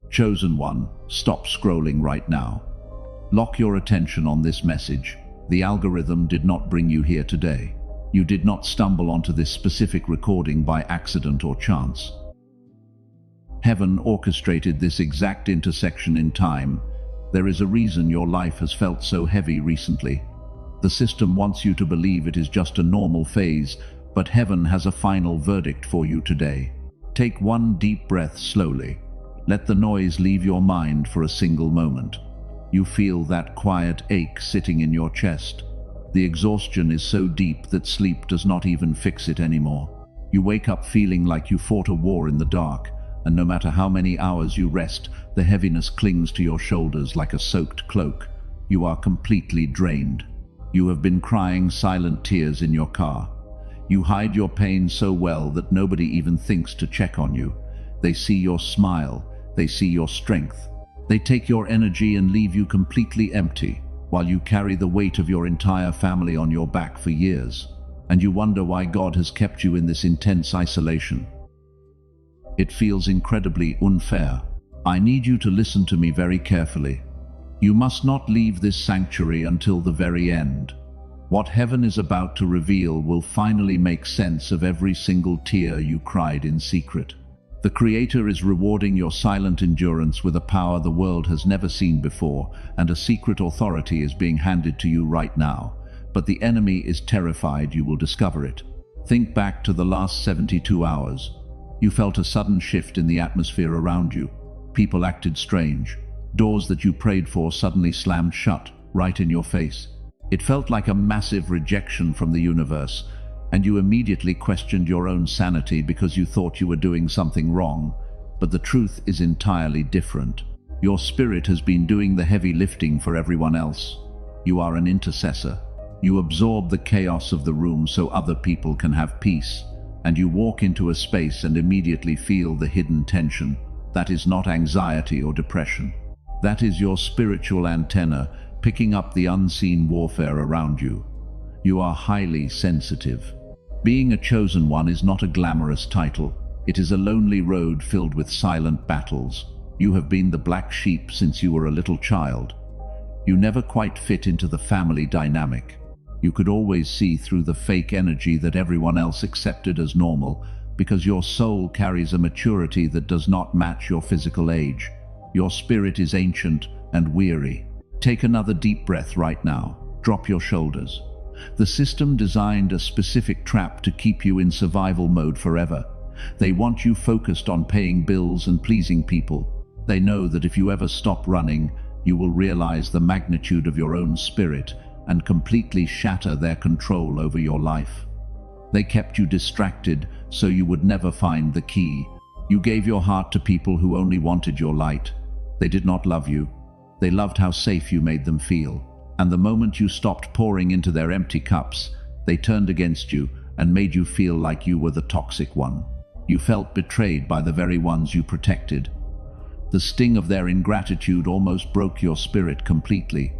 Chosen one, stop scrolling right now. Lock your attention on this message. The algorithm did not bring you here today. You did not stumble onto this specific recording by accident or chance. Heaven orchestrated this exact intersection in time. There is a reason your life has felt so heavy recently. The system wants you to believe it is just a normal phase, but heaven has a final verdict for you today. Take one deep breath slowly. Let the noise leave your mind for a single moment. You feel that quiet ache sitting in your chest. The exhaustion is so deep that sleep does not even fix it anymore. You wake up feeling like you fought a war in the dark, and no matter how many hours you rest, the heaviness clings to your shoulders like a soaked cloak. You are completely drained. You have been crying silent tears in your car. You hide your pain so well that nobody even thinks to check on you. They see your smile. They see your strength. They take your energy and leave you completely empty, while you carry the weight of your entire family on your back for years. And you wonder why God has kept you in this intense isolation. It feels incredibly unfair. I need you to listen to me very carefully. You must not leave this sanctuary until the very end. What heaven is about to reveal will finally make sense of every single tear you cried in secret. The Creator is rewarding your silent endurance with a power the world has never seen before, and a secret authority is being handed to you right now. But the enemy is terrified you will discover it. Think back to the last 72 hours. You felt a sudden shift in the atmosphere around you. People acted strange. Doors that you prayed for suddenly slammed shut, right in your face. It felt like a massive rejection from the universe, and you immediately questioned your own sanity because you thought you were doing something wrong. But the truth is entirely different. Your spirit has been doing the heavy lifting for everyone else. You are an intercessor. You absorb the chaos of the room so other people can have peace, and you walk into a space and immediately feel the hidden tension. That is not anxiety or depression. That is your spiritual antenna picking up the unseen warfare around you. You are highly sensitive. Being a chosen one is not a glamorous title. It is a lonely road filled with silent battles. You have been the black sheep since you were a little child. You never quite fit into the family dynamic. You could always see through the fake energy that everyone else accepted as normal, because your soul carries a maturity that does not match your physical age. Your spirit is ancient and weary. Take another deep breath right now. Drop your shoulders. The system designed a specific trap to keep you in survival mode forever. They want you focused on paying bills and pleasing people. They know that if you ever stop running, you will realize the magnitude of your own spirit and completely shatter their control over your life. They kept you distracted so you would never find the key. You gave your heart to people who only wanted your light. They did not love you. They loved how safe you made them feel. And the moment you stopped pouring into their empty cups, they turned against you and made you feel like you were the toxic one. You felt betrayed by the very ones you protected. The sting of their ingratitude almost broke your spirit completely.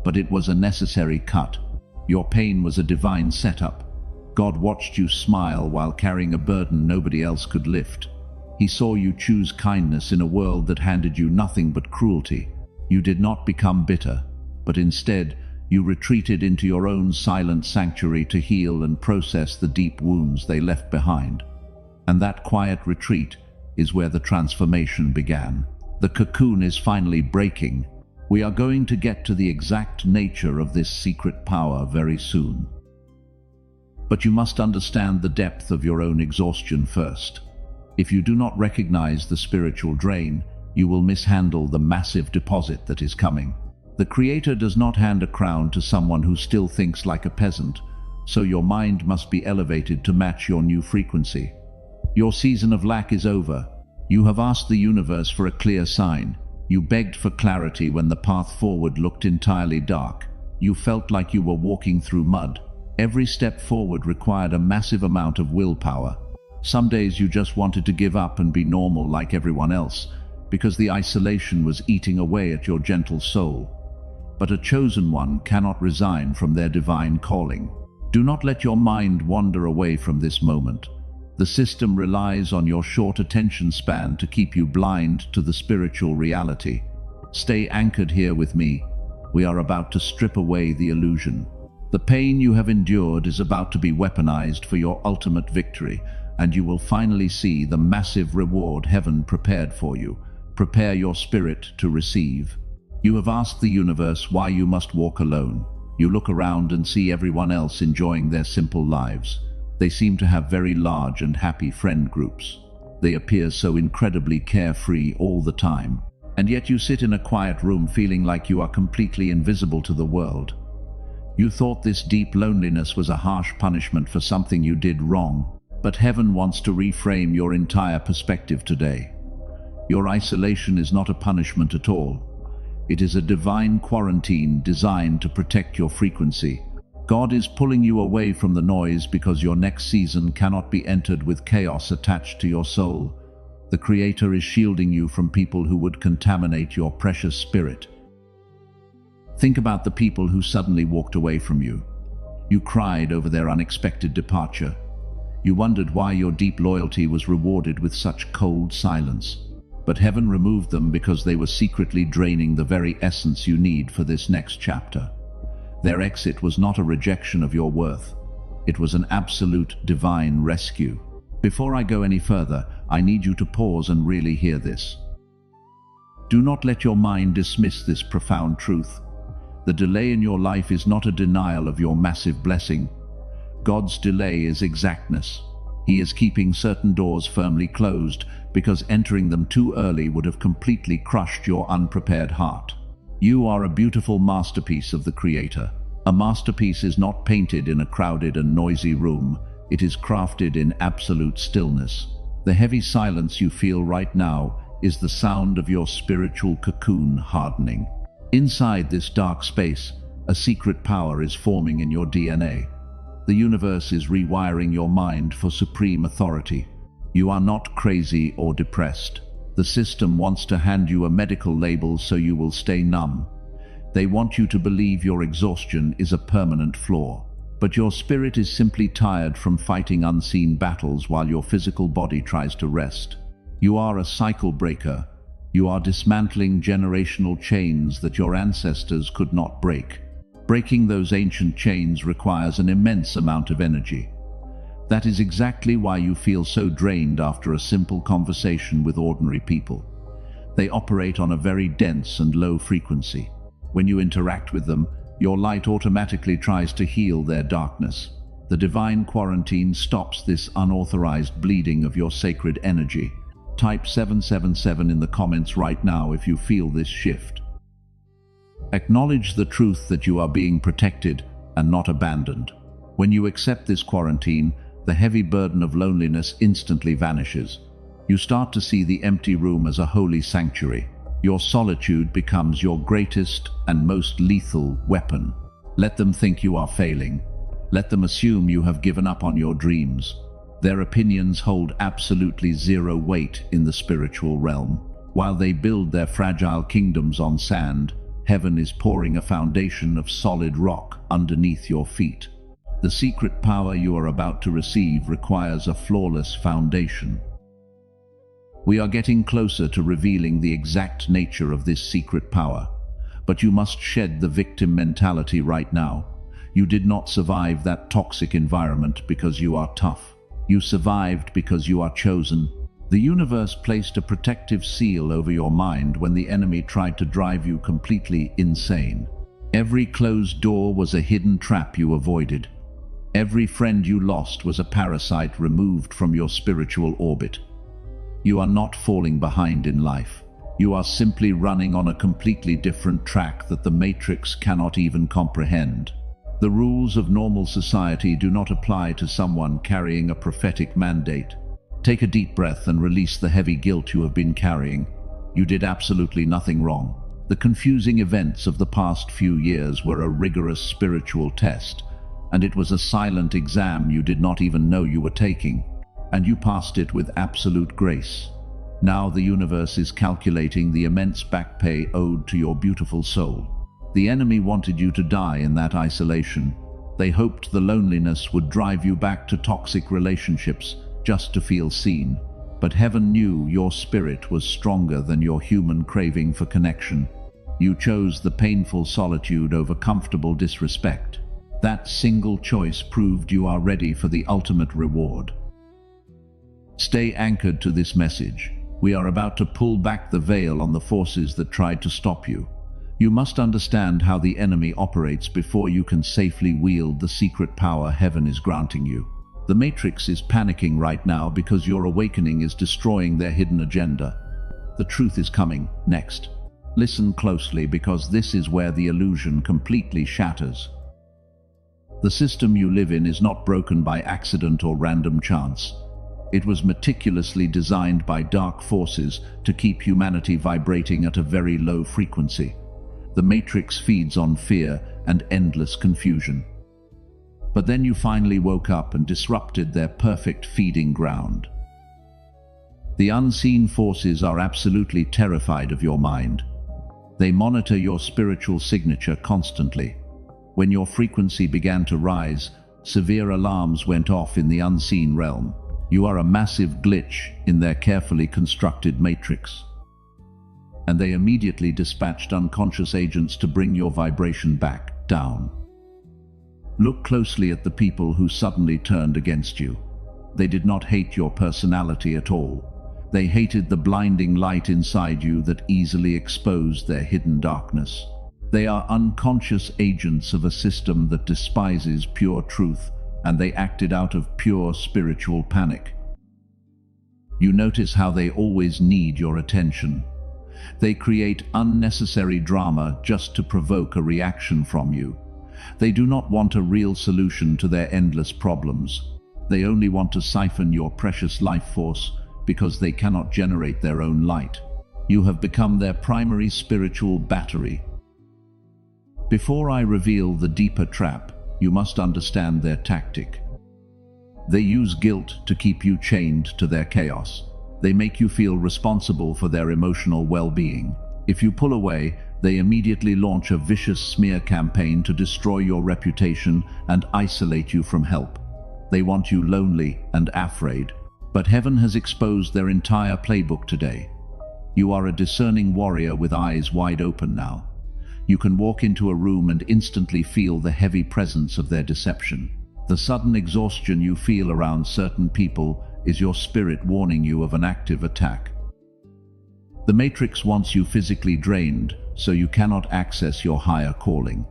But it was a necessary cut. Your pain was a divine setup. God watched you smile while carrying a burden nobody else could lift. He saw you choose kindness in a world that handed you nothing but cruelty. You did not become bitter, but instead, you retreated into your own silent sanctuary to heal and process the deep wounds they left behind. And that quiet retreat is where the transformation began. The cocoon is finally breaking. We are going to get to the exact nature of this secret power very soon. But you must understand the depth of your own exhaustion first. If you do not recognize the spiritual drain, you will mishandle the massive deposit that is coming. The Creator does not hand a crown to someone who still thinks like a peasant, so your mind must be elevated to match your new frequency. Your season of lack is over. You have asked the universe for a clear sign. You begged for clarity when the path forward looked entirely dark. You felt like you were walking through mud. Every step forward required a massive amount of willpower. Some days you just wanted to give up and be normal like everyone else, because the isolation was eating away at your gentle soul. But a chosen one cannot resign from their divine calling. Do not let your mind wander away from this moment. The The system relies on your short attention span to keep you blind to the spiritual reality. Stay anchored here with me. We are about to strip away the illusion. The pain you have endured is about to be weaponized for your ultimate victory, and you will finally see the massive reward heaven prepared for you. Prepare your spirit to receive. You have asked the universe why you must walk alone. You look around and see everyone else enjoying their simple lives. They seem to have very large and happy friend groups. They appear so incredibly carefree all the time. And yet you sit in a quiet room feeling like you are completely invisible to the world. You thought this deep loneliness was a harsh punishment for something you did wrong, but heaven wants to reframe your entire perspective today. Your isolation is not a punishment at all. It is a divine quarantine designed to protect your frequency. God is pulling you away from the noise because your next season cannot be entered with chaos attached to your soul. The Creator is shielding you from people who would contaminate your precious spirit. Think about the people who suddenly walked away from you. You cried over their unexpected departure. You wondered why your deep loyalty was rewarded with such cold silence. But heaven removed them because they were secretly draining the very essence you need for this next chapter. Their exit was not a rejection of your worth. It was an absolute divine rescue. Before I go any further, I need you to pause and really hear this. Do not let your mind dismiss this profound truth. The delay in your life is not a denial of your massive blessing. God's delay is exactness. He is keeping certain doors firmly closed because entering them too early would have completely crushed your unprepared heart. You are a beautiful masterpiece of the Creator. A masterpiece is not painted in a crowded and noisy room. It is crafted in absolute stillness. The heavy silence you feel right now is the sound of your spiritual cocoon hardening. Inside this dark space, a secret power is forming in your DNA. The universe is rewiring your mind for supreme authority. You are not crazy or depressed. The system wants to hand you a medical label so you will stay numb. They want you to believe your exhaustion is a permanent flaw. But your spirit is simply tired from fighting unseen battles while your physical body tries to rest. You are a cycle breaker. You are dismantling generational chains that your ancestors could not break. Breaking those ancient chains requires an immense amount of energy. That is exactly why you feel so drained after a simple conversation with ordinary people. They operate on a very dense and low frequency. When you interact with them, your light automatically tries to heal their darkness. The divine quarantine stops this unauthorized bleeding of your sacred energy. Type 777 in the comments right now if you feel this shift. Acknowledge the truth that you are being protected and not abandoned. When you accept this quarantine, the heavy burden of loneliness instantly vanishes. You start to see the empty room as a holy sanctuary. Your solitude becomes your greatest and most lethal weapon. Let them think you are failing. Let them assume you have given up on your dreams. Their opinions hold absolutely zero weight in the spiritual realm. While they build their fragile kingdoms on sand, heaven is pouring a foundation of solid rock underneath your feet. The secret power you are about to receive requires a flawless foundation. We are getting closer to revealing the exact nature of this secret power, but you must shed the victim mentality right now. You did not survive that toxic environment because you are tough. You survived because you are chosen. The universe placed a protective seal over your mind when the enemy tried to drive you completely insane. Every closed door was a hidden trap you avoided. Every friend you lost was a parasite removed from your spiritual orbit. You are not falling behind in life. You are simply running on a completely different track that the Matrix cannot even comprehend. The rules of normal society do not apply to someone carrying a prophetic mandate. Take a deep breath and release the heavy guilt you have been carrying. You did absolutely nothing wrong. The confusing events of the past few years were a rigorous spiritual test, and it was a silent exam you did not even know you were taking. And you passed it with absolute grace. Now the universe is calculating the immense back pay owed to your beautiful soul. The enemy wanted you to die in that isolation. They hoped the loneliness would drive you back to toxic relationships, just to feel seen. But heaven knew your spirit was stronger than your human craving for connection. You chose the painful solitude over comfortable disrespect. That single choice proved you are ready for the ultimate reward. Stay anchored to this message. We are about to pull back the veil on the forces that tried to stop you. You must understand how the enemy operates before you can safely wield the secret power heaven is granting you. The Matrix is panicking right now because your awakening is destroying their hidden agenda. The truth is coming next. Listen closely, because this is where the illusion completely shatters. The system you live in is not broken by accident or random chance. It was meticulously designed by dark forces to keep humanity vibrating at a very low frequency. The Matrix feeds on fear and endless confusion. But then you finally woke up and disrupted their perfect feeding ground. The unseen forces are absolutely terrified of your mind. They monitor your spiritual signature constantly. When your frequency began to rise, severe alarms went off in the unseen realm. You are a massive glitch in their carefully constructed matrix. And they immediately dispatched unconscious agents to bring your vibration back down. Look closely at the people who suddenly turned against you. They did not hate your personality at all. They hated the blinding light inside you that easily exposed their hidden darkness. They are unconscious agents of a system that despises pure truth, and they acted out of pure spiritual panic. You notice how they always need your attention. They create unnecessary drama just to provoke a reaction from you. They do not want a real solution to their endless problems. They only want to siphon your precious life force because they cannot generate their own light. You have become their primary spiritual battery. Before I reveal the deeper trap, you must understand their tactic. They use guilt to keep you chained to their chaos. They make you feel responsible for their emotional well-being. If you pull away, they immediately launch a vicious smear campaign to destroy your reputation and isolate you from help. They want you lonely and afraid. But heaven has exposed their entire playbook today. You are a discerning warrior with eyes wide open now. You can walk into a room and instantly feel the heavy presence of their deception. The sudden exhaustion you feel around certain people is your spirit warning you of an active attack. The Matrix wants you physically drained, so you cannot access your higher calling.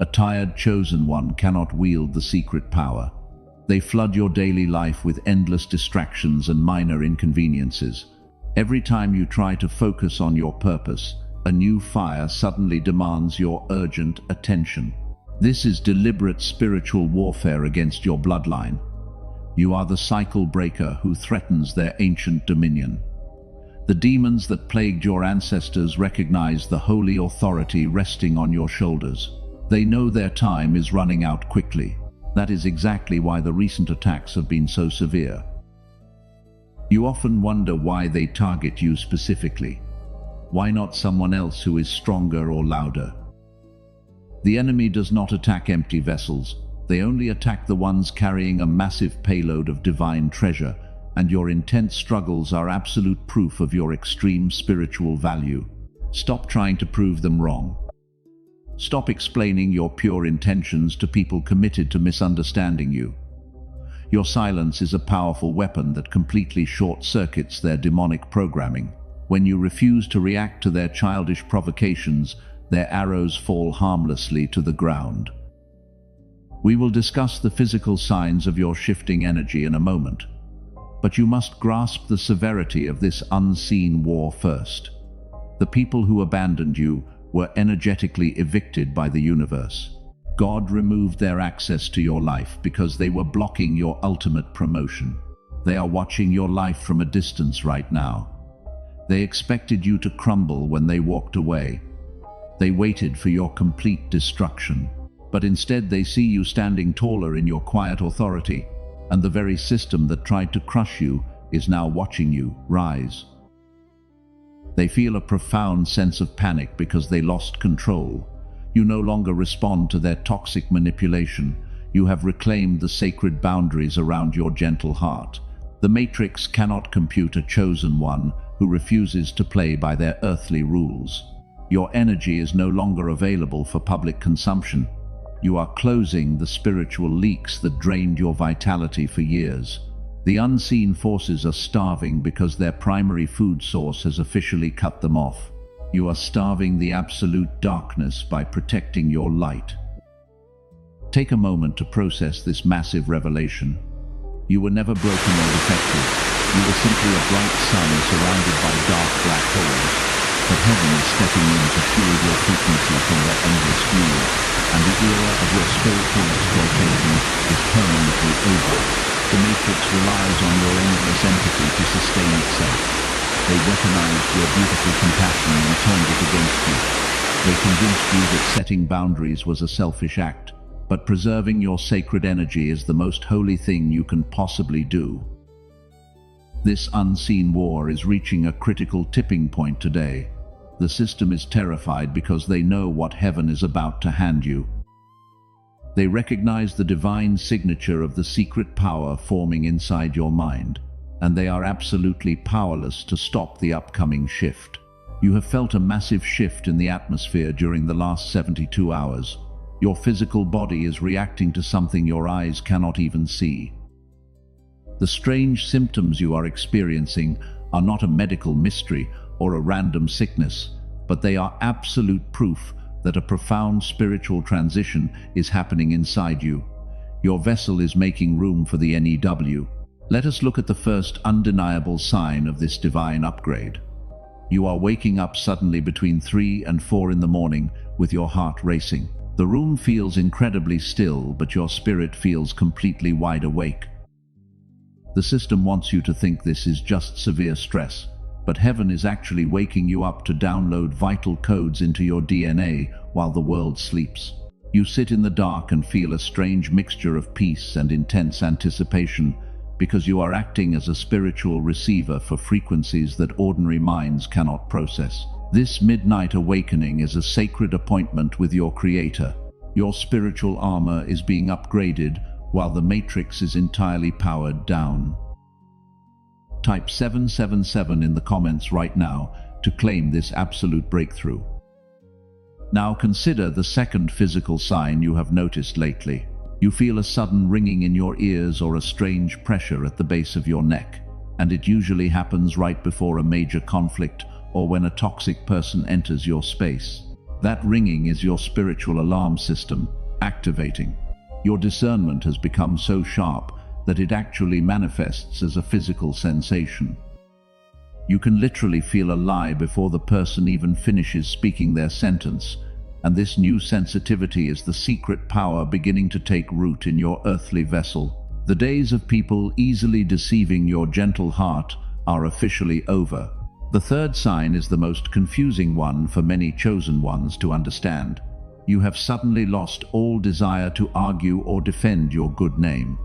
A tired chosen one cannot wield the secret power. They flood your daily life with endless distractions and minor inconveniences. Every time you try to focus on your purpose, a new fire suddenly demands your urgent attention. This is deliberate spiritual warfare against your bloodline. You are the cycle breaker who threatens their ancient dominion. The demons that plagued your ancestors recognize the holy authority resting on your shoulders. They know their time is running out quickly. That is exactly why the recent attacks have been so severe. You often wonder why they target you specifically. Why not someone else who is stronger or louder? The enemy does not attack empty vessels. They only attack the ones carrying a massive payload of divine treasure, and your intense struggles are absolute proof of your extreme spiritual value. Stop trying to prove them wrong. Stop explaining your pure intentions to people committed to misunderstanding you. Your silence is a powerful weapon that completely short-circuits their demonic programming. When you refuse to react to their childish provocations, their arrows fall harmlessly to the ground. We will discuss the physical signs of your shifting energy in a moment, but you must grasp the severity of this unseen war first. The people who abandoned you were energetically evicted by the universe. God removed their access to your life because they were blocking your ultimate promotion. They are watching your life from a distance right now. They expected you to crumble when they walked away. They waited for your complete destruction. But instead they see you standing taller in your quiet authority, and the very system that tried to crush you is now watching you rise. They feel a profound sense of panic because they lost control. You no longer respond to their toxic manipulation. You have reclaimed the sacred boundaries around your gentle heart. The Matrix cannot compute a chosen one who refuses to play by their earthly rules. Your energy is no longer available for public consumption. You are closing the spiritual leaks that drained your vitality for years. The unseen forces are starving because their primary food source has officially cut them off. You are starving the absolute darkness by protecting your light. Take a moment to process this massive revelation. You were never broken or defective. You were simply a bright sun surrounded by dark black holes. But heaven is stepping in to shield your frequency from their endless view, and the era of your spiritual exploitation is permanently over. The Matrix relies on your endless empathy to sustain itself. They weaponized your beautiful compassion and turned it against you. They convinced you that setting boundaries was a selfish act, but preserving your sacred energy is the most holy thing you can possibly do. This unseen war is reaching a critical tipping point today. The system is terrified because they know what heaven is about to hand you. They recognize the divine signature of the secret power forming inside your mind, and they are absolutely powerless to stop the upcoming shift. You have felt a massive shift in the atmosphere during the last 72 hours. Your physical body is reacting to something your eyes cannot even see. The strange symptoms you are experiencing are not a medical mystery or a random sickness, but they are absolute proof that a profound spiritual transition is happening inside you. Your vessel is making room for the NEW. Let us look at the first undeniable sign of this divine upgrade. You are waking up suddenly between 3 and 4 in the morning with your heart racing. The room feels incredibly still, but your spirit feels completely wide awake. The system wants you to think this is just severe stress, but heaven is actually waking you up to download vital codes into your DNA while the world sleeps. You sit in the dark and feel a strange mixture of peace and intense anticipation because you are acting as a spiritual receiver for frequencies that ordinary minds cannot process. This midnight awakening is a sacred appointment with your Creator. Your spiritual armor is being upgraded while the Matrix is entirely powered down. Type 777 in the comments right now to claim this absolute breakthrough. Now consider the second physical sign you have noticed lately. You feel a sudden ringing in your ears or a strange pressure at the base of your neck, and it usually happens right before a major conflict or when a toxic person enters your space. That ringing is your spiritual alarm system activating. Your discernment has become so sharp that it actually manifests as a physical sensation. You can literally feel a lie before the person even finishes speaking their sentence, and this new sensitivity is the secret power beginning to take root in your earthly vessel. The days of people easily deceiving your gentle heart are officially over. The third sign is the most confusing one for many chosen ones to understand. You have suddenly lost all desire to argue or defend your good name.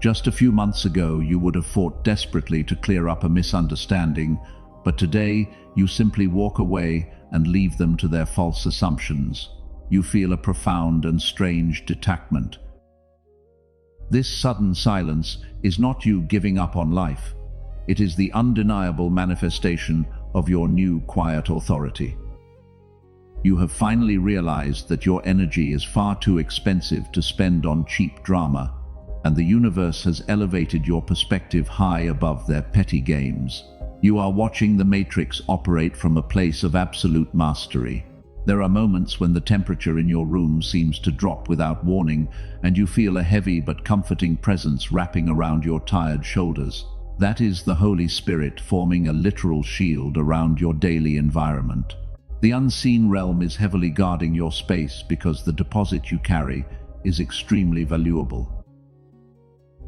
Just a few months ago, you would have fought desperately to clear up a misunderstanding, but today you simply walk away and leave them to their false assumptions. You feel a profound and strange detachment. This sudden silence is not you giving up on life. It is the undeniable manifestation of your new quiet authority. You have finally realized that your energy is far too expensive to spend on cheap drama, and the universe has elevated your perspective high above their petty games. You are watching the Matrix operate from a place of absolute mastery. There are moments when the temperature in your room seems to drop without warning, and you feel a heavy but comforting presence wrapping around your tired shoulders. That is the Holy Spirit forming a literal shield around your daily environment. The unseen realm is heavily guarding your space because the deposit you carry is extremely valuable.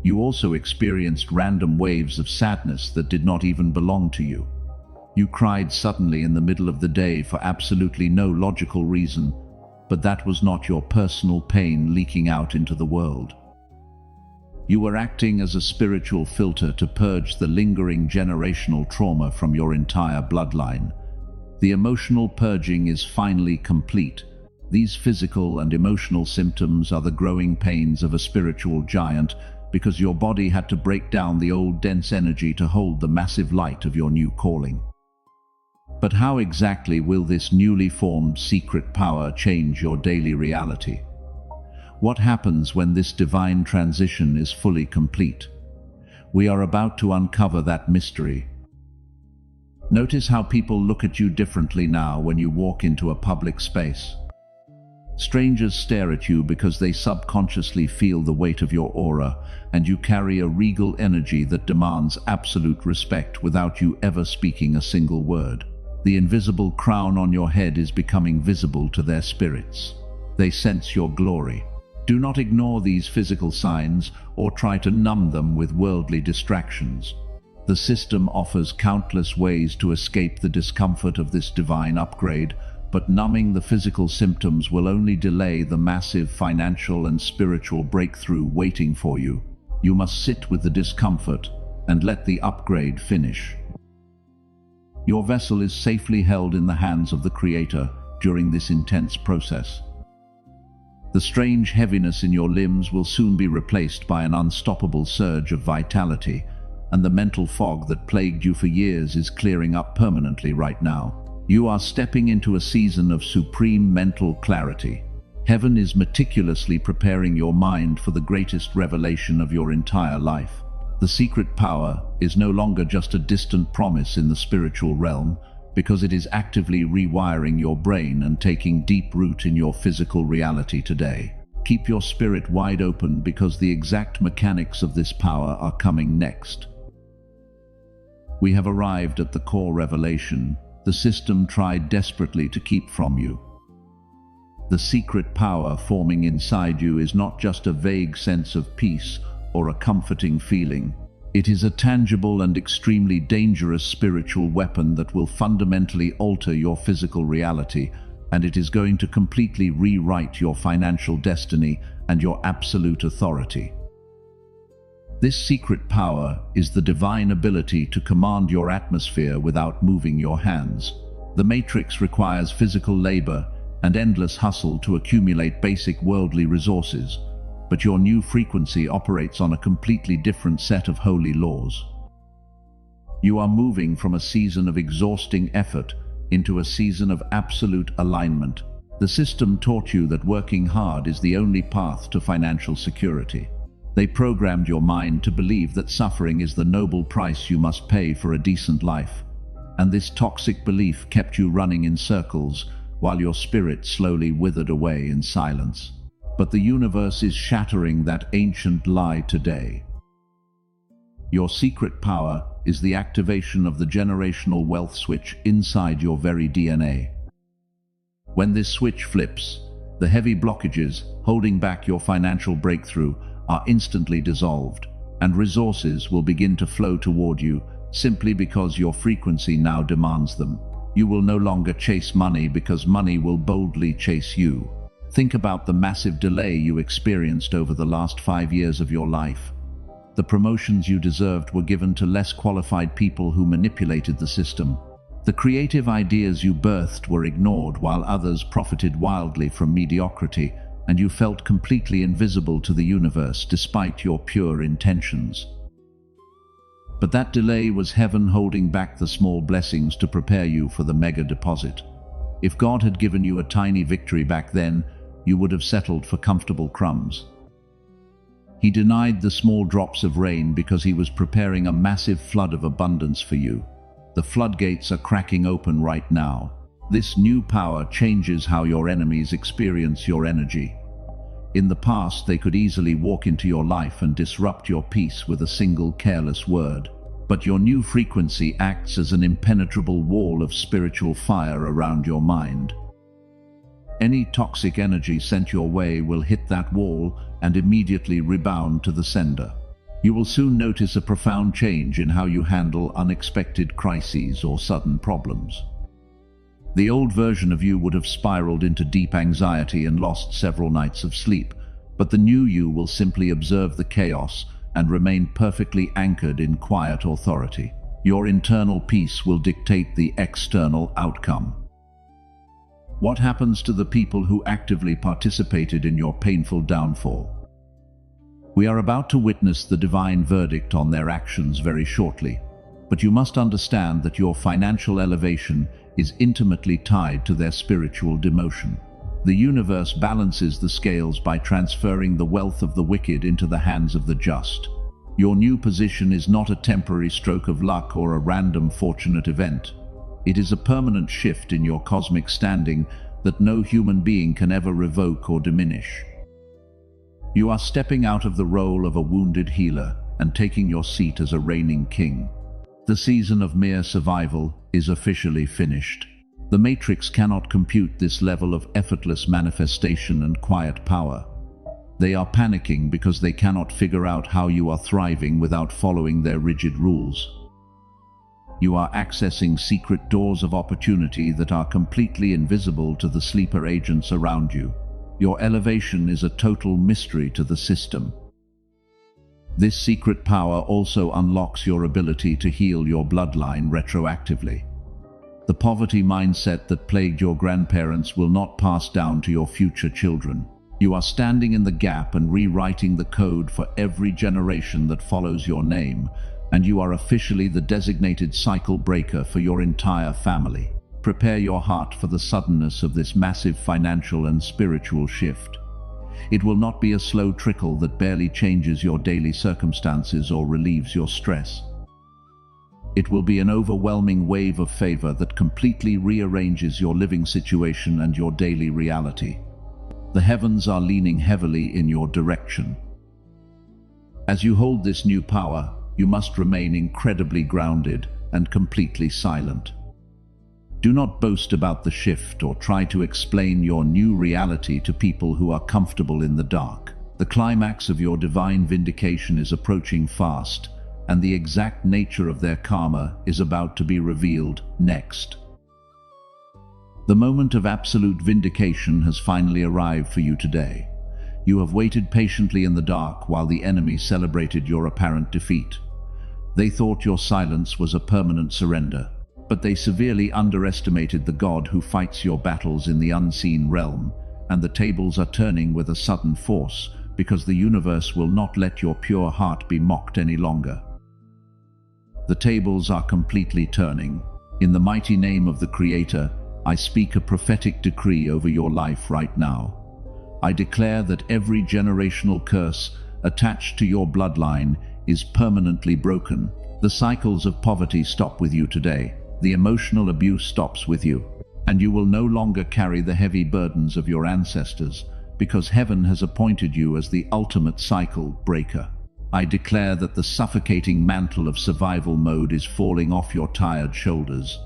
You also experienced random waves of sadness that did not even belong to you. You cried suddenly in the middle of the day for absolutely no logical reason, but that was not your personal pain leaking out into the world. You were acting as a spiritual filter to purge the lingering generational trauma from your entire bloodline. The emotional purging is finally complete. These physical and emotional symptoms are the growing pains of a spiritual giant because your body had to break down the old dense energy to hold the massive light of your new calling. But how exactly will this newly formed secret power change your daily reality? What happens when this divine transition is fully complete? We are about to uncover that mystery. Notice how people look at you differently now when you walk into a public space. Strangers stare at you because they subconsciously feel the weight of your aura, and you carry a regal energy that demands absolute respect without you ever speaking a single word. The invisible crown on your head is becoming visible to their spirits. They sense your glory. Do not ignore these physical signs or try to numb them with worldly distractions. The system offers countless ways to escape the discomfort of this divine upgrade, but numbing the physical symptoms will only delay the massive financial and spiritual breakthrough waiting for you. You must sit with the discomfort and let the upgrade finish. Your vessel is safely held in the hands of the Creator during this intense process. The strange heaviness in your limbs will soon be replaced by an unstoppable surge of vitality, and the mental fog that plagued you for years is clearing up permanently right now. You are stepping into a season of supreme mental clarity. Heaven is meticulously preparing your mind for the greatest revelation of your entire life. The secret power is no longer just a distant promise in the spiritual realm, because it is actively rewiring your brain and taking deep root in your physical reality today. Keep your spirit wide open because the exact mechanics of this power are coming next. We have arrived at the core revelation the system tried desperately to keep from you. The secret power forming inside you is not just a vague sense of peace or a comforting feeling. It is a tangible and extremely dangerous spiritual weapon that will fundamentally alter your physical reality, and it is going to completely rewrite your financial destiny and your absolute authority. This secret power is the divine ability to command your atmosphere without moving your hands. The matrix requires physical labor and endless hustle to accumulate basic worldly resources, but your new frequency operates on a completely different set of holy laws. You are moving from a season of exhausting effort into a season of absolute alignment. The system taught you that working hard is the only path to financial security. They programmed your mind to believe that suffering is the noble price you must pay for a decent life, and this toxic belief kept you running in circles while your spirit slowly withered away in silence. But the universe is shattering that ancient lie today. Your secret power is the activation of the generational wealth switch inside your very DNA. When this switch flips, the heavy blockages holding back your financial breakthrough are instantly dissolved, and resources will begin to flow toward you simply because your frequency now demands them. You will no longer chase money because money will boldly chase you. Think about the massive delay you experienced over the last 5 years of your life. The promotions you deserved were given to less qualified people who manipulated the system. The creative ideas you birthed were ignored while others profited wildly from mediocrity, and you felt completely invisible to the universe despite your pure intentions. But that delay was heaven holding back the small blessings to prepare you for the mega deposit. If God had given you a tiny victory back then, you would have settled for comfortable crumbs. He denied the small drops of rain because he was preparing a massive flood of abundance for you. The floodgates are cracking open right now. This new power changes how your enemies experience your energy. In the past, they could easily walk into your life and disrupt your peace with a single careless word. But your new frequency acts as an impenetrable wall of spiritual fire around your mind. Any toxic energy sent your way will hit that wall and immediately rebound to the sender. You will soon notice a profound change in how you handle unexpected crises or sudden problems. The old version of you would have spiraled into deep anxiety and lost several nights of sleep, but the new you will simply observe the chaos and remain perfectly anchored in quiet authority. Your internal peace will dictate the external outcome. What happens to the people who actively participated in your painful downfall? We are about to witness the divine verdict on their actions very shortly, but you must understand that your financial elevation is intimately tied to their spiritual demotion. The universe balances the scales by transferring the wealth of the wicked into the hands of the just. Your new position is not a temporary stroke of luck or a random fortunate event. It is a permanent shift in your cosmic standing that no human being can ever revoke or diminish. You are stepping out of the role of a wounded healer and taking your seat as a reigning king. The season of mere survival is officially finished. The Matrix cannot compute this level of effortless manifestation and quiet power. They are panicking because they cannot figure out how you are thriving without following their rigid rules. You are accessing secret doors of opportunity that are completely invisible to the sleeper agents around you. Your elevation is a total mystery to the system. This secret power also unlocks your ability to heal your bloodline retroactively. The poverty mindset that plagued your grandparents will not pass down to your future children. You are standing in the gap and rewriting the code for every generation that follows your name, and you are officially the designated cycle breaker for your entire family. Prepare your heart for the suddenness of this massive financial and spiritual shift. It will not be a slow trickle that barely changes your daily circumstances or relieves your stress. It will be an overwhelming wave of favor that completely rearranges your living situation and your daily reality. The heavens are leaning heavily in your direction. As you hold this new power, you must remain incredibly grounded and completely silent. Do not boast about the shift or try to explain your new reality to people who are comfortable in the dark. The climax of your divine vindication is approaching fast, and the exact nature of their karma is about to be revealed next. The moment of absolute vindication has finally arrived for you today. You have waited patiently in the dark while the enemy celebrated your apparent defeat. They thought your silence was a permanent surrender, but they severely underestimated the God who fights your battles in the unseen realm, and the tables are turning with a sudden force, because the universe will not let your pure heart be mocked any longer. The tables are completely turning. In the mighty name of the Creator, I speak a prophetic decree over your life right now. I declare that every generational curse attached to your bloodline is permanently broken. The cycles of poverty stop with you today. The emotional abuse stops with you, and you will no longer carry the heavy burdens of your ancestors, because heaven has appointed you as the ultimate cycle breaker. I declare that the suffocating mantle of survival mode is falling off your tired shoulders.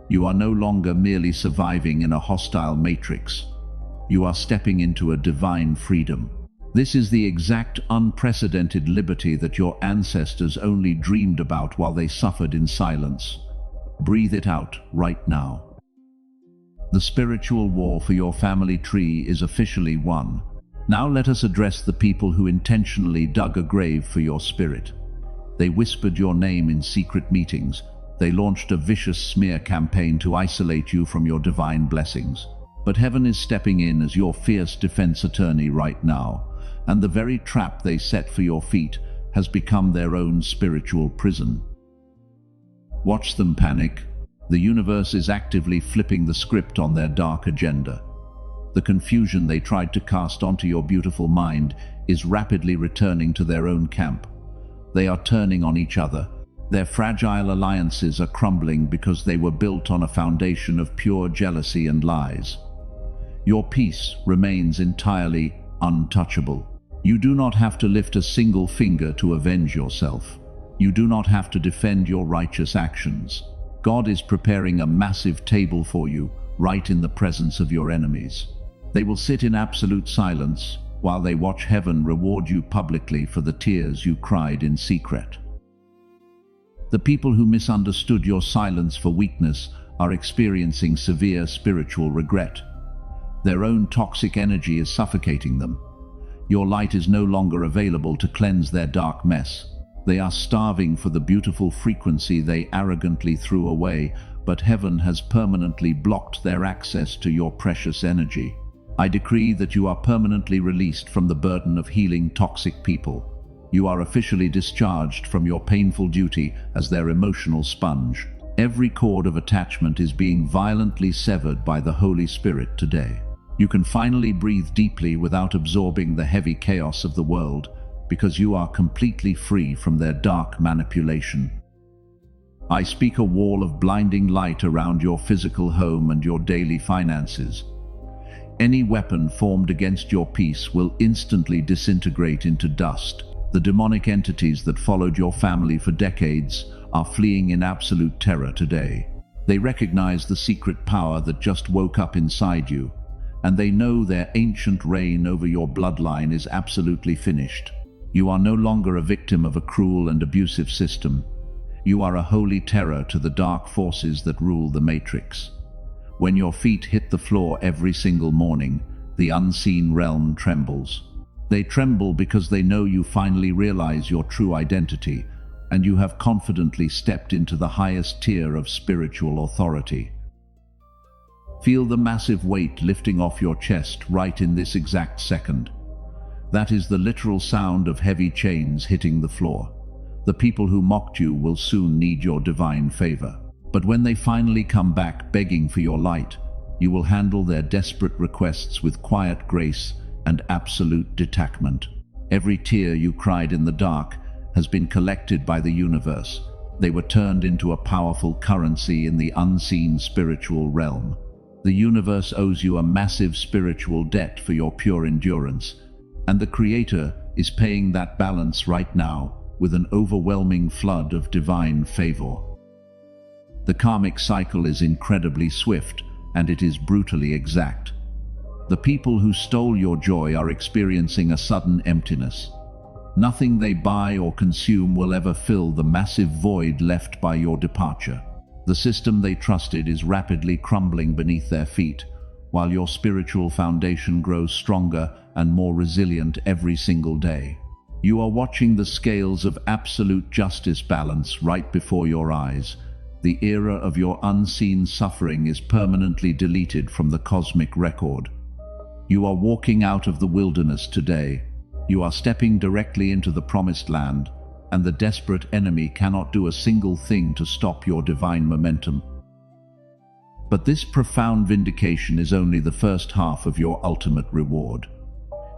You are no longer merely surviving in a hostile matrix. You are stepping into a divine freedom. This is the exact unprecedented liberty that your ancestors only dreamed about while they suffered in silence. Breathe it out right now. The spiritual war for your family tree is officially won. Now let us address the people who intentionally dug a grave for your spirit. They whispered your name in secret meetings. They launched a vicious smear campaign to isolate you from your divine blessings. But heaven is stepping in as your fierce defense attorney right now, and the very trap they set for your feet has become their own spiritual prison. Watch them panic. The universe is actively flipping the script on their dark agenda. The confusion they tried to cast onto your beautiful mind is rapidly returning to their own camp. They are turning on each other. Their fragile alliances are crumbling because they were built on a foundation of pure jealousy and lies. Your peace remains entirely untouchable. You do not have to lift a single finger to avenge yourself. You do not have to defend your righteous actions. God is preparing a massive table for you, right in the presence of your enemies. They will sit in absolute silence while they watch heaven reward you publicly for the tears you cried in secret. The people who misunderstood your silence for weakness are experiencing severe spiritual regret. Their own toxic energy is suffocating them. Your light is no longer available to cleanse their dark mess. They are starving for the beautiful frequency they arrogantly threw away, but heaven has permanently blocked their access to your precious energy. I decree that you are permanently released from the burden of healing toxic people. You are officially discharged from your painful duty as their emotional sponge. Every cord of attachment is being violently severed by the Holy Spirit today. You can finally breathe deeply without absorbing the heavy chaos of the world, because you are completely free from their dark manipulation. I speak a wall of blinding light around your physical home and your daily finances. Any weapon formed against your peace will instantly disintegrate into dust. The demonic entities that followed your family for decades are fleeing in absolute terror today. They recognize the secret power that just woke up inside you, and they know their ancient reign over your bloodline is absolutely finished. You are no longer a victim of a cruel and abusive system. You are a holy terror to the dark forces that rule the Matrix. When your feet hit the floor every single morning, the unseen realm trembles. They tremble because they know you finally realize your true identity, and you have confidently stepped into the highest tier of spiritual authority. Feel the massive weight lifting off your chest right in this exact second. That is the literal sound of heavy chains hitting the floor. The people who mocked you will soon need your divine favor. But when they finally come back begging for your light, you will handle their desperate requests with quiet grace and absolute detachment. Every tear you cried in the dark has been collected by the universe. They were turned into a powerful currency in the unseen spiritual realm. The universe owes you a massive spiritual debt for your pure endurance, and the Creator is paying that balance right now with an overwhelming flood of divine favor. The karmic cycle is incredibly swift, and it is brutally exact. The people who stole your joy are experiencing a sudden emptiness. Nothing they buy or consume will ever fill the massive void left by your departure. The system they trusted is rapidly crumbling beneath their feet, while your spiritual foundation grows stronger and more resilient every single day. You are watching the scales of absolute justice balance right before your eyes. The era of your unseen suffering is permanently deleted from the cosmic record. You are walking out of the wilderness today. You are stepping directly into the promised land, and the desperate enemy cannot do a single thing to stop your divine momentum. But this profound vindication is only the first half of your ultimate reward.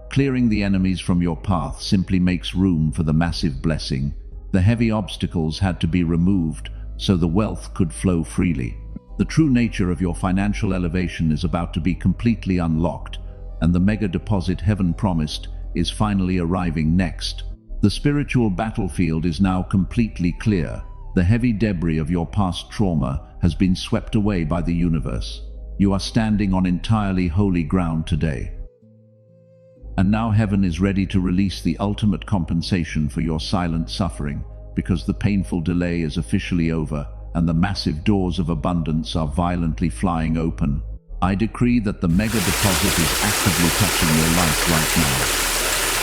Clearing the enemies from your path simply makes room for the massive blessing. The heavy obstacles had to be removed so the wealth could flow freely. The true nature of your financial elevation is about to be completely unlocked, and the mega deposit heaven promised is finally arriving next. The spiritual battlefield is now completely clear. The heavy debris of your past trauma has been swept away by the universe. You are standing on entirely holy ground today. And now heaven is ready to release the ultimate compensation for your silent suffering, because the painful delay is officially over and the massive doors of abundance are violently flying open. I decree that the mega deposit is actively touching your life right now.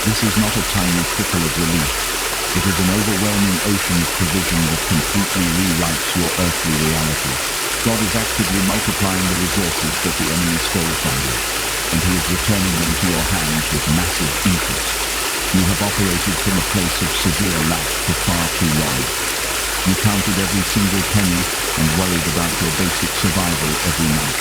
This is not a tiny trickle of relief. It is an overwhelming ocean of provision that completely rewrites your earthly reality. God is actively multiplying the resources that the enemy stole from you, and He is returning them to your hands with massive interest. You have operated from a place of severe lack for far too long. You counted every single penny and worried about your basic survival every night.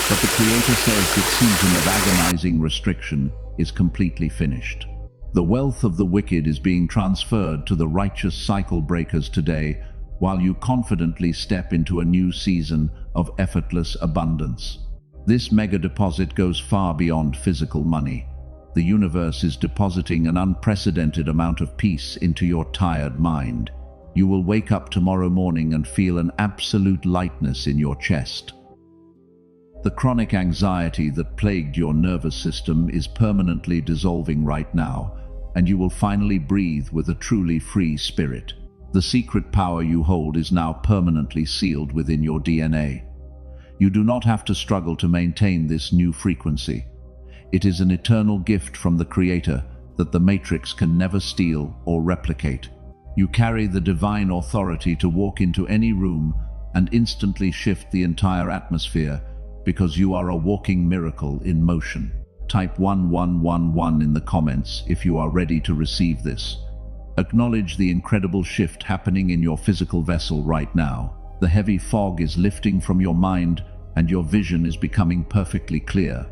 But the Creator says that season of agonizing restriction is completely finished. The wealth of the wicked is being transferred to the righteous cycle breakers today, while you confidently step into a new season of effortless abundance. This mega deposit goes far beyond physical money. The universe is depositing an unprecedented amount of peace into your tired mind. You will wake up tomorrow morning and feel an absolute lightness in your chest. The chronic anxiety that plagued your nervous system is permanently dissolving right now, and you will finally breathe with a truly free spirit. The secret power you hold is now permanently sealed within your DNA. You do not have to struggle to maintain this new frequency. It is an eternal gift from the Creator that the Matrix can never steal or replicate. You carry the divine authority to walk into any room and instantly shift the entire atmosphere, because you are a walking miracle in motion. Type 1111 in the comments if you are ready to receive this. Acknowledge the incredible shift happening in your physical vessel right now. The heavy fog is lifting from your mind and your vision is becoming perfectly clear.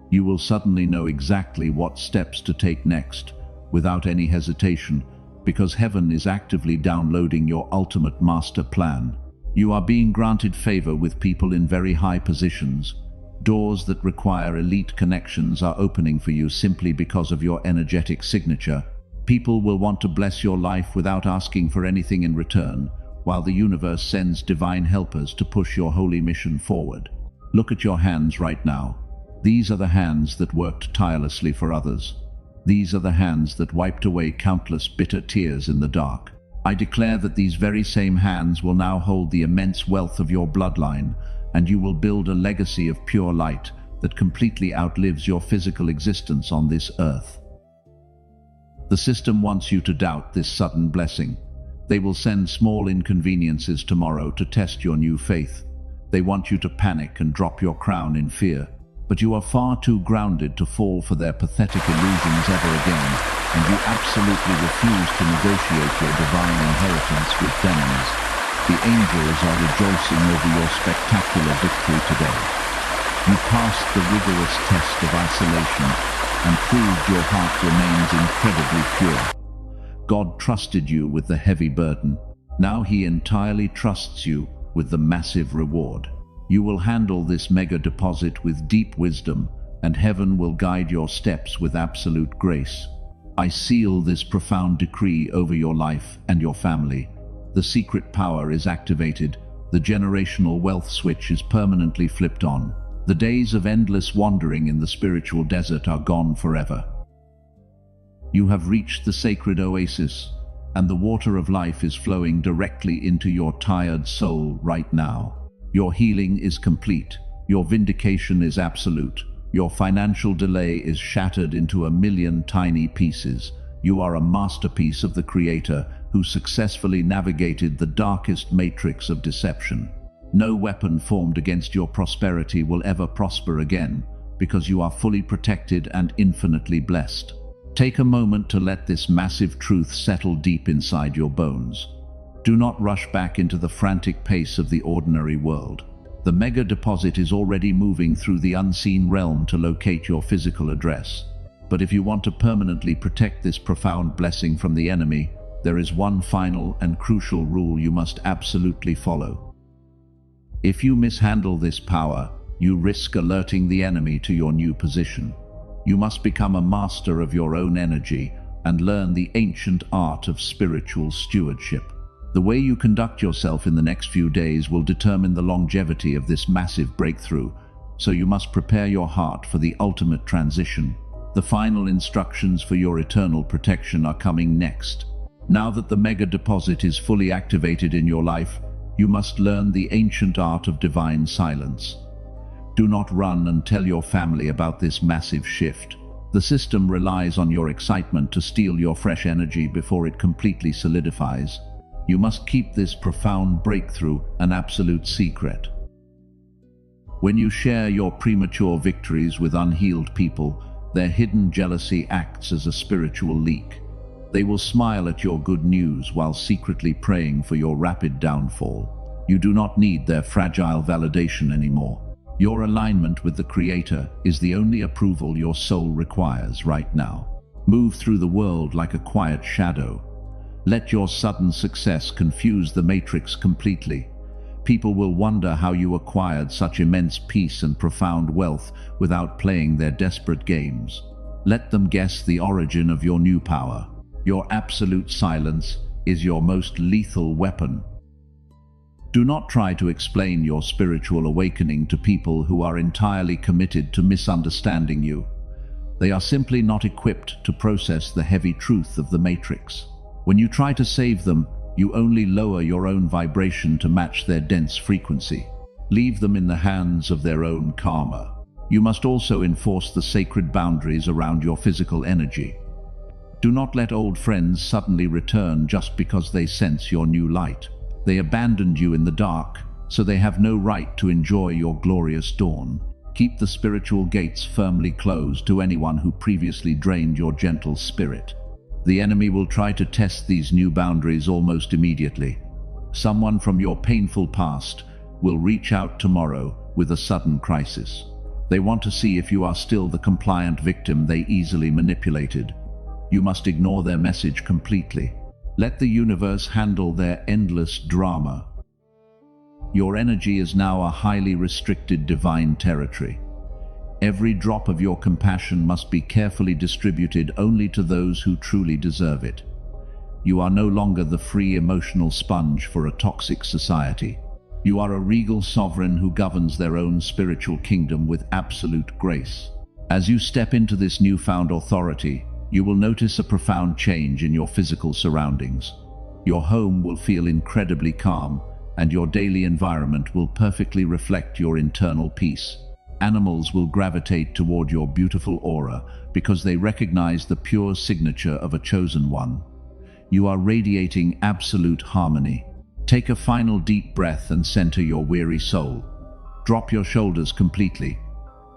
You will suddenly know exactly what steps to take next, without any hesitation, because heaven is actively downloading your ultimate master plan. You are being granted favor with people in very high positions. Doors that require elite connections are opening for you simply because of your energetic signature. People will want to bless your life without asking for anything in return, while the universe sends divine helpers to push your holy mission forward. Look at your hands right now. These are the hands that worked tirelessly for others. These are the hands that wiped away countless bitter tears in the dark. I declare that these very same hands will now hold the immense wealth of your bloodline, and you will build a legacy of pure light that completely outlives your physical existence on this earth. The system wants you to doubt this sudden blessing. They will send small inconveniences tomorrow to test your new faith. They want you to panic and drop your crown in fear. But you are far too grounded to fall for their pathetic illusions ever again, and you absolutely refuse to negotiate your divine inheritance with demons. The angels are rejoicing over your spectacular victory today. You passed the rigorous test of isolation and proved your heart remains incredibly pure. God trusted you with the heavy burden. Now He entirely trusts you with the massive reward. You will handle this mega deposit with deep wisdom, and heaven will guide your steps with absolute grace. I seal this profound decree over your life and your family. The secret power is activated. The generational wealth switch is permanently flipped on. The days of endless wandering in the spiritual desert are gone forever. You have reached the sacred oasis, and the water of life is flowing directly into your tired soul right now. Your healing is complete. Your vindication is absolute. Your financial delay is shattered into a million tiny pieces. You are a masterpiece of the Creator who successfully navigated the darkest matrix of deception. No weapon formed against your prosperity will ever prosper again, because you are fully protected and infinitely blessed. Take a moment to let this massive truth settle deep inside your bones. Do not rush back into the frantic pace of the ordinary world. The mega deposit is already moving through the unseen realm to locate your physical address. But if you want to permanently protect this profound blessing from the enemy, there is one final and crucial rule you must absolutely follow. If you mishandle this power, you risk alerting the enemy to your new position. You must become a master of your own energy and learn the ancient art of spiritual stewardship. The way you conduct yourself in the next few days will determine the longevity of this massive breakthrough, so you must prepare your heart for the ultimate transition. The final instructions for your eternal protection are coming next. Now that the mega deposit is fully activated in your life, you must learn the ancient art of divine silence. Do not run and tell your family about this massive shift. The system relies on your excitement to steal your fresh energy before it completely solidifies. You must keep this profound breakthrough an absolute secret. When you share your premature victories with unhealed people, their hidden jealousy acts as a spiritual leak. They will smile at your good news while secretly praying for your rapid downfall. You do not need their fragile validation anymore. Your alignment with the Creator is the only approval your soul requires right now. Move through the world like a quiet shadow. Let your sudden success confuse the matrix completely. People will wonder how you acquired such immense peace and profound wealth without playing their desperate games. Let them guess the origin of your new power. Your absolute silence is your most lethal weapon. Do not try to explain your spiritual awakening to people who are entirely committed to misunderstanding you. They are simply not equipped to process the heavy truth of the matrix. When you try to save them, you only lower your own vibration to match their dense frequency. Leave them in the hands of their own karma. You must also enforce the sacred boundaries around your physical energy. Do not let old friends suddenly return just because they sense your new light. They abandoned you in the dark, so they have no right to enjoy your glorious dawn. Keep the spiritual gates firmly closed to anyone who previously drained your gentle spirit. The enemy will try to test these new boundaries almost immediately. Someone from your painful past will reach out tomorrow with a sudden crisis. They want to see if you are still the compliant victim they easily manipulated. You must ignore their message completely. Let the universe handle their endless drama. Your energy is now a highly restricted divine territory. Every drop of your compassion must be carefully distributed only to those who truly deserve it. You are no longer the free emotional sponge for a toxic society. You are a regal sovereign who governs their own spiritual kingdom with absolute grace. As you step into this newfound authority, you will notice a profound change in your physical surroundings. Your home will feel incredibly calm, and your daily environment will perfectly reflect your internal peace. Animals will gravitate toward your beautiful aura because they recognize the pure signature of a chosen one. You are radiating absolute harmony. Take a final deep breath and center your weary soul. Drop your shoulders completely.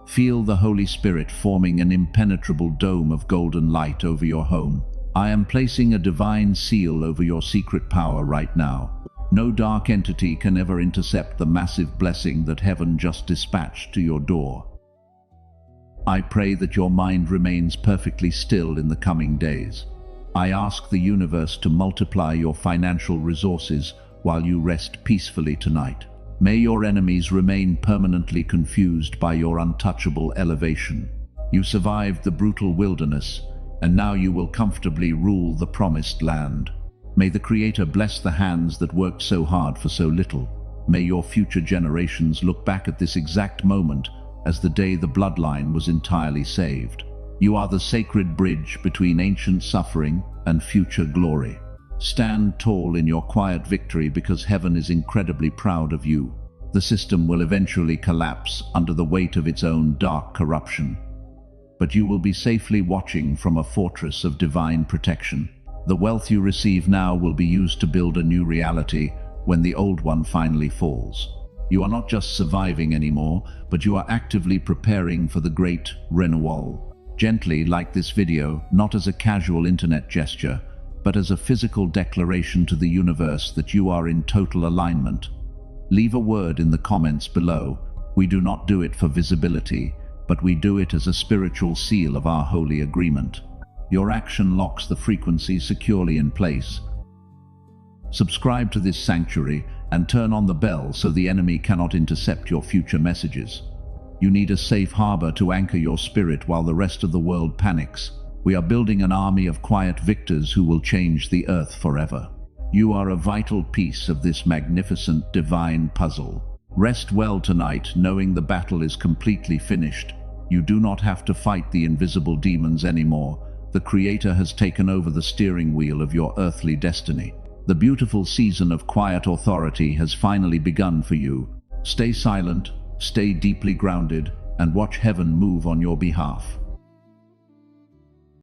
Feel the Holy Spirit forming an impenetrable dome of golden light over your home. I am placing a divine seal over your secret power right now. No dark entity can ever intercept the massive blessing that heaven just dispatched to your door. I pray that your mind remains perfectly still in the coming days. I ask the universe to multiply your financial resources while you rest peacefully tonight. May your enemies remain permanently confused by your untouchable elevation. You survived the brutal wilderness, and now you will comfortably rule the promised land. May the Creator bless the hands that worked so hard for so little. May your future generations look back at this exact moment as the day the bloodline was entirely saved. You are the sacred bridge between ancient suffering and future glory. Stand tall in your quiet victory because heaven is incredibly proud of you. The system will eventually collapse under the weight of its own dark corruption. But you will be safely watching from a fortress of divine protection. The wealth you receive now will be used to build a new reality when the old one finally falls. You are not just surviving anymore, but you are actively preparing for the great renewal. Gently like this video, not as a casual internet gesture, but as a physical declaration to the universe that you are in total alignment. Leave a word in the comments below. We do not do it for visibility, but we do it as a spiritual seal of our holy agreement. Your action locks the frequency securely in place. Subscribe to this sanctuary and turn on the bell so the enemy cannot intercept your future messages. You need a safe harbor to anchor your spirit while the rest of the world panics. We are building an army of quiet victors who will change the earth forever. You are a vital piece of this magnificent divine puzzle. Rest well tonight, knowing the battle is completely finished. You do not have to fight the invisible demons anymore. The Creator has taken over the steering wheel of your earthly destiny. The beautiful season of quiet authority has finally begun for you. Stay silent, stay deeply grounded, and watch heaven move on your behalf.